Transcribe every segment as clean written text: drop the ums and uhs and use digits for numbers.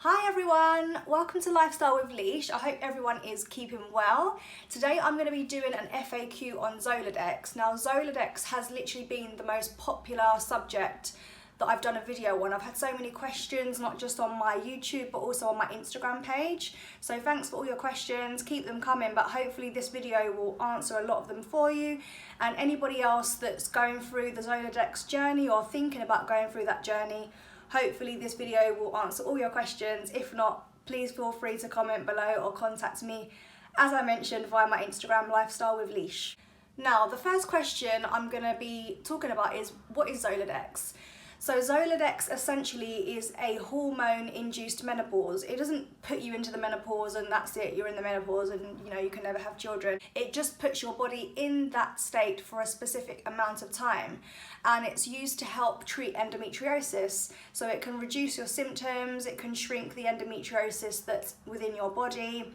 Hi everyone, welcome to Lifestyle with Lish. I hope everyone is keeping well. Today I'm going to be doing an FAQ on Zoladex. Now Zoladex has literally been the most popular subject that I've done a video on. I've had so many questions, not just on my YouTube but also on my Instagram page. So thanks for all your questions, keep them coming, but hopefully this video will answer a lot of them for you. And anybody else that's going through the Zoladex journey or thinking about going through that journey, hopefully this video will answer all your questions. If not, please feel free to comment below or contact me, as I mentioned, via my Instagram, Lifestyle with Lish. Now, the first question I'm going to be talking about is, what is Zoladex? So Zoladex essentially is a hormone-induced menopause. It doesn't put you into the menopause and that's it, you're in the menopause and you can never have children. It just puts your body in that state for a specific amount of time, and it's used to help treat endometriosis. So it can reduce your symptoms, it can shrink the endometriosis that's within your body.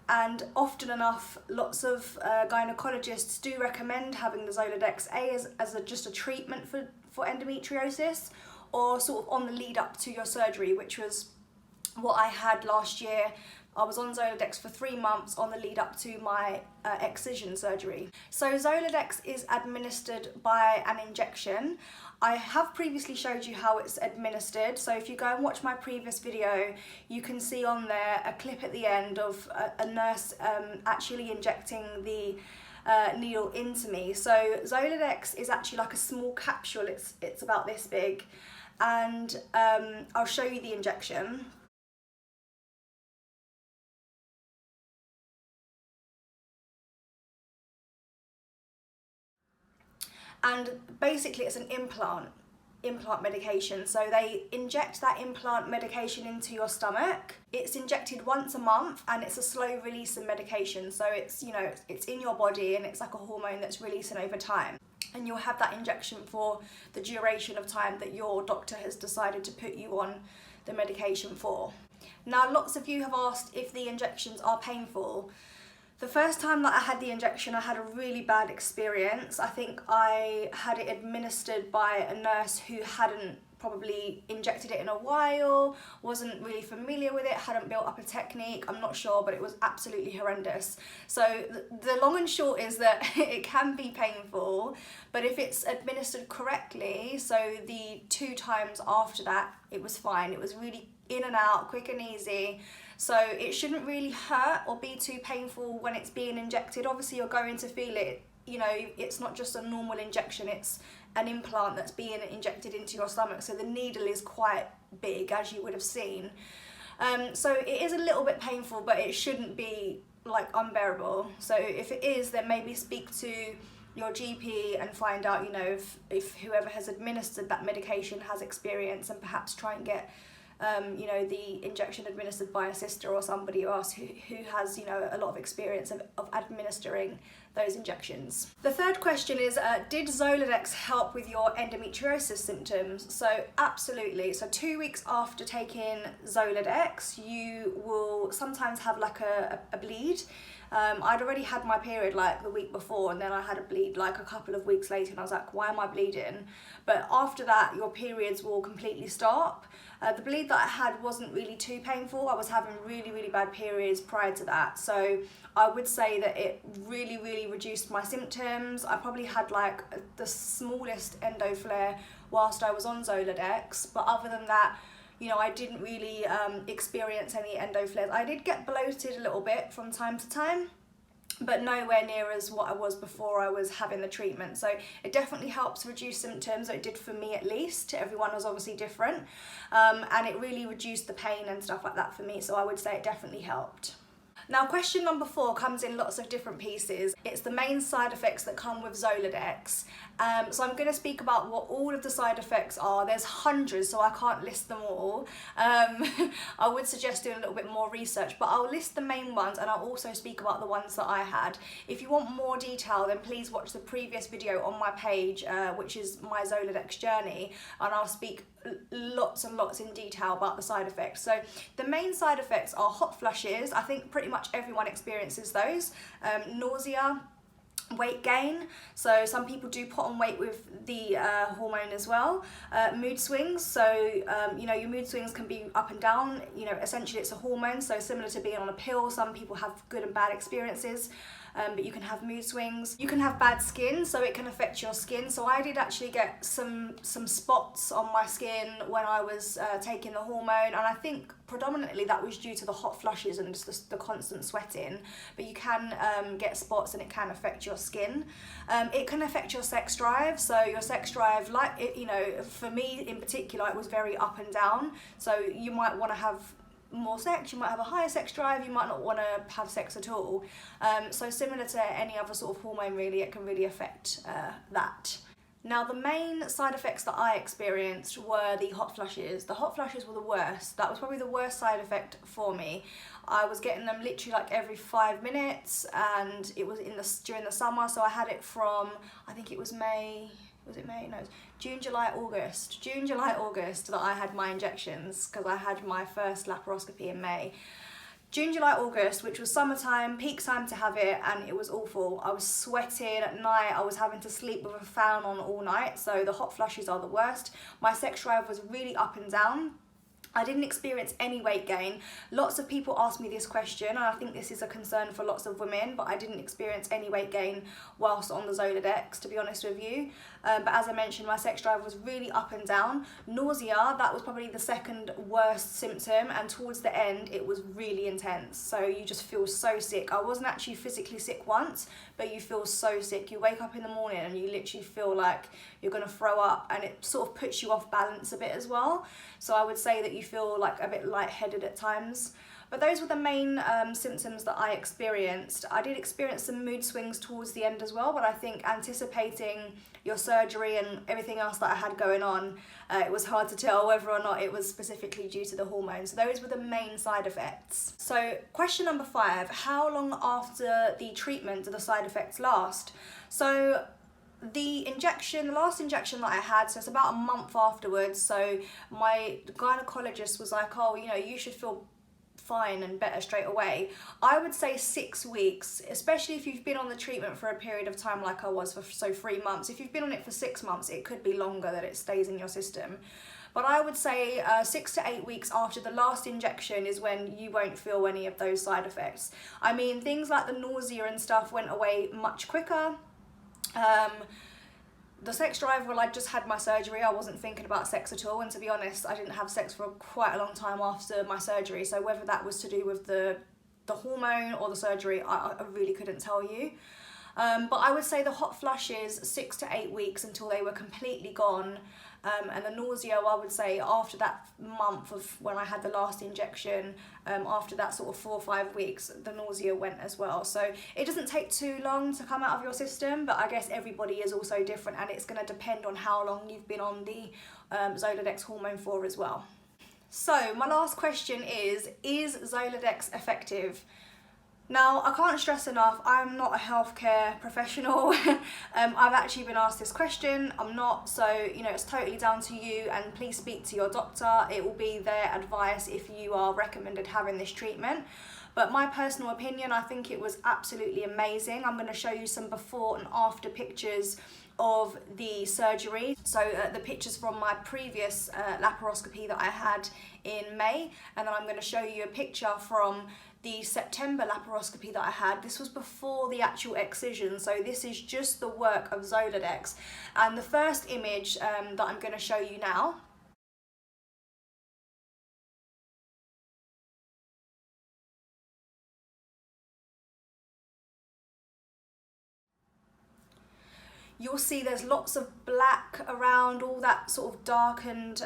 And often enough, lots of gynecologists do recommend having the Zoladex as just a treatment for endometriosis, or sort of on the lead up to your surgery, which was what I had last year. I was on Zoladex for 3 months on the lead up to my excision surgery. So Zoladex is administered by an injection. I have previously showed you how it's administered, so if you go and watch my previous video, you can see on there a clip at the end of a nurse actually injecting the needle into me. So Zoladex is actually like a small capsule, it's about this big, and I'll show you the injection. And basically it's an implant medication. So they inject that implant medication into your stomach. It's injected once a month and it's a slow releasing medication. So it's, it's in your body and it's like a hormone that's releasing over time. And you'll have that injection for the duration of time that your doctor has decided to put you on the medication for. Now, lots of you have asked if the injections are painful. The first time that I had the injection, I had a really bad experience. I think I had it administered by a nurse who hadn't probably injected it in a while, wasn't really familiar with it, hadn't built up a technique, I'm not sure, but it was absolutely horrendous. So the long and short is that it can be painful, but if it's administered correctly, so the 2 times after that, it was fine. It was really in and out, quick and easy. So it shouldn't really hurt or be too painful when it's being injected. Obviously you're going to feel it, it's not just a normal injection, it's an implant that's being injected into your stomach. So the needle is quite big, as you would have seen. So it is a little bit painful, but it shouldn't be like unbearable. So if it is, then maybe speak to your GP and find out, if whoever has administered that medication has experience, and perhaps try and get the injection administered by a sister or somebody else who has, a lot of experience of administering those injections. The third question is, did Zoladex help with your endometriosis symptoms? So absolutely. So 2 weeks after taking Zoladex, you will sometimes have like a bleed. I'd already had my period like the week before, and then I had a bleed like a couple of weeks later, and I was like, why am I bleeding? But after that, your periods will completely stop. The bleed that I had wasn't really too painful. I was having really, really bad periods prior to that. So I would say that it really, really reduced my symptoms. I probably had like the smallest endo flare whilst I was on Zoladex, but other than that, I didn't really experience any endo flares. I did get bloated a little bit from time to time, but nowhere near as what I was before I was having the treatment. So it definitely helps reduce symptoms, or it did for me at least. Everyone was obviously different, and it really reduced the pain and stuff like that for me, so I would say it definitely helped. Now, question number 4 comes in lots of different pieces. It's the main side effects that come with Zoladex. So I'm going to speak about what all of the side effects are. There's hundreds, so I can't list them all. I would suggest doing a little bit more research, but I'll list the main ones, and I'll also speak about the ones that I had. If you want more detail, then please watch the previous video on my page, which is my Zoladex journey, and I'll speak lots and lots in detail about the side effects. So the main side effects are hot flushes. I think pretty much everyone experiences those. Nausea, weight gain. So some people do put on weight with the hormone as well. Mood swings, so you know, your mood swings can be up and down. You know, essentially it's a hormone, so similar to being on a pill. Some people have good and bad experiences, but you can have mood swings. You can have bad skin, so it can affect your skin. So I did actually get some spots on my skin when I was taking the hormone, and I think predominantly that was due to the hot flushes and just the constant sweating. But you can get spots, and it can affect your skin. It can affect your sex drive. So your sex drive, like it, you know, for me in particular, it was very up and down. So you might want to have more sex, you might have a higher sex drive, you might not want to have sex at all. So similar to any other sort of hormone, really, it can really affect that. Now, the main side effects that I experienced were the hot flushes. The hot flushes were the worst. That was probably the worst side effect for me. I was getting them literally like every 5 minutes, and it was during the summer. So I had it from, I think it was May. Was it May? No, it was June, July, August. June, July, August that I had my injections, because I had my first laparoscopy in May. June, July, August, which was summertime, peak time to have it, and it was awful. I was sweating at night, I was having to sleep with a fan on all night, so the hot flushes are the worst. My sex drive was really up and down. I didn't experience any weight gain. Lots of people ask me this question, and I think this is a concern for lots of women, but I didn't experience any weight gain whilst on the Zoladex, to be honest with you. But as I mentioned, my sex drive was really up and down. Nausea, that was probably the second worst symptom, and towards the end, it was really intense. So you just feel so sick. I wasn't actually physically sick once, but you feel so sick. You wake up in the morning and you literally feel like you're gonna throw up, and it sort of puts you off balance a bit as well. So I would say that you feel like a bit lightheaded at times. But those were the main symptoms that I experienced. I did experience some mood swings towards the end as well, but I think anticipating your surgery and everything else that I had going on, it was hard to tell whether or not it was specifically due to the hormones. So those were the main side effects. So question number 5, how long after the treatment do the side effects last? So the last injection that I had, so it's about a month afterwards, so my gynecologist was like, oh, you know, you should feel fine and better straight away. I would say 6 weeks, especially if you've been on the treatment for a period of time like I was for 3 months. If you've been on it for 6 months, it could be longer that it stays in your system. But I would say 6 to 8 weeks after the last injection is when you won't feel any of those side effects. I mean, things like the nausea and stuff went away much quicker. The sex drive, well, I just had my surgery. I wasn't thinking about sex at all, and to be honest, I didn't have sex for quite a long time after my surgery, so whether that was to do with the hormone or the surgery, I really couldn't tell you. But I would say the hot flushes, 6 to 8 weeks until they were completely gone. And the nausea, I would say after that month of when I had the last injection, after that sort of 4 or 5 weeks, the nausea went as well. So it doesn't take too long to come out of your system, but I guess everybody is also different, and it's going to depend on how long you've been on the Zoladex hormone for as well. So my last question is Zoladex effective? Now, I can't stress enough, I'm not a healthcare professional. I've actually been asked this question, I'm not, so you know, it's totally down to you, and please speak to your doctor. It will be their advice if you are recommended having this treatment. But my personal opinion, I think it was absolutely amazing. I'm going to show you some before and after pictures of the surgery. So the pictures from my previous laparoscopy that I had in May, and then I'm going to show you a picture from the September laparoscopy that I had. This was before the actual excision, so this is just the work of Zoladex. And the first image that I'm going to show you now, you'll see there's lots of black around, all that sort of darkened,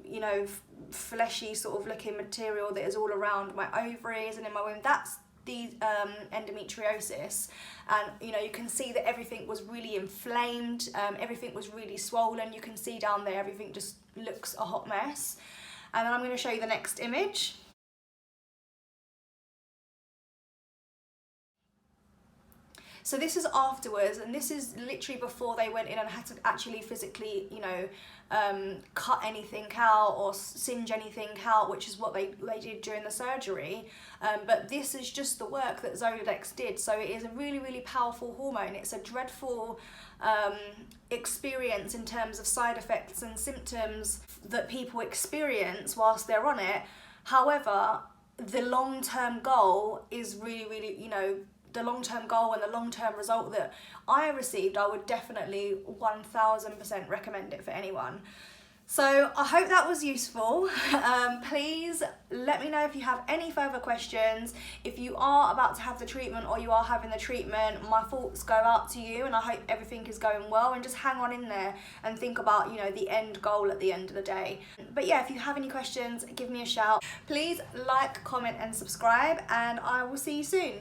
you know, fleshy sort of looking material that is all around my ovaries and in my womb. That's the endometriosis, and you know, you can see that everything was really inflamed, everything was really swollen. You can see down there everything just looks a hot mess. And then I'm going to show you the next image. So this is afterwards, and this is literally before they went in and had to actually physically, you know, cut anything out or singe anything out, which is what they did during the surgery. But this is just the work that Zoladex did. So it is a really, really powerful hormone. It's a dreadful experience in terms of side effects and symptoms that people experience whilst they're on it. However, the long-term goal is really, really, you know, the long-term goal and the long-term result that I received, I would definitely 1000% recommend it for anyone. So I hope that was useful. Please let me know if you have any further questions. If you are about to have the treatment or you are having the treatment, my thoughts go out to you, and I hope everything is going well, and just hang on in there and think about, you know, the end goal at the end of the day. But yeah, if you have any questions, give me a shout. Please like, comment and subscribe, and I will see you soon.